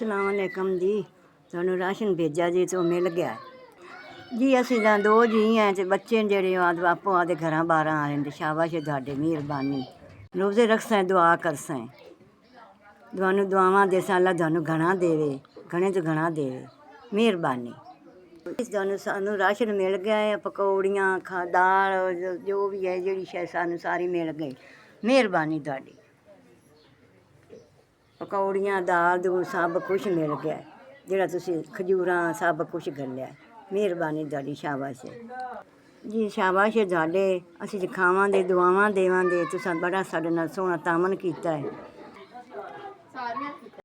ਸਲਾਮ ਅਲੈਕਮ ਜੀ। ਤੁਹਾਨੂੰ ਰਾਸ਼ਨ ਭੇਜਿਆ ਜੀ ਤੋਂ ਮਿਲ ਗਿਆ ਜੀ। ਅਸੀਂ ਤਾਂ ਦੋ ਜੀ ਹਾਂ ਤੇ ਬੱਚੇ ਜਿਹੜੇ ਆਪੋ ਆਦੇ ਘਰਾਂ ਬਾਹਰਾਂ ਆ ਰਹੇ। ਸ਼ਾਬਾਸ਼ ਤੁਹਾਡੀ ਮਿਹਰਬਾਨੀ। ਰੋਜ਼ੇ ਰੱਖਸਾਂ ਦੁਆ ਕਰਸਾਂ, ਤੁਹਾਨੂੰ ਦੁਆਵਾਂ ਦੇ ਅੱਲਾ ਤੁਹਾਨੂੰ ਘਣਾ ਦੇਵੇ, ਘਣੇ ਤੋਂ ਘਣਾ ਦੇਵੇ। ਮਿਹਰਬਾਨੀ। ਤੁਹਾਨੂੰ ਸਾਨੂੰ ਰਾਸ਼ਨ ਮਿਲ ਗਿਆ ਹੈ, ਪਕੌੜੀਆਂ ਦਾਲ ਜੋ ਵੀ ਹੈ ਜਿਹੜੀ ਸ਼ੈ ਸਾਨੂੰ ਸਾਰੀ ਮਿਲ ਗਈ। ਮਿਹਰਬਾਨੀ ਤੁਹਾਡੀ। ਪਕੌੜੀਆਂ ਦਾਲ ਦੂਲ ਸਭ ਕੁਛ ਮਿਲ ਗਿਆ, ਜਿਹੜਾ ਤੁਸੀਂ ਖਜੂਰਾਂ ਸਭ ਕੁਛ ਘੱਲਿਆ। ਮਿਹਰਬਾਨੀ ਤੁਹਾਡੀ। ਸ਼ਾਬਾਸ਼ ਜੀ, ਸ਼ਾਬਾਸ਼ ਤੁਹਾਡੇ। ਅਸੀਂ ਖਾਵਾਂਗੇ ਦੁਆਵਾਂ ਦੇਵਾਂਗੇ। ਤੁਸੀਂ ਬੜਾ ਸਾਡੇ ਨਾਲ ਸੋਹਣਾ ਤਾਮਨ ਕੀਤਾ ਹੈ।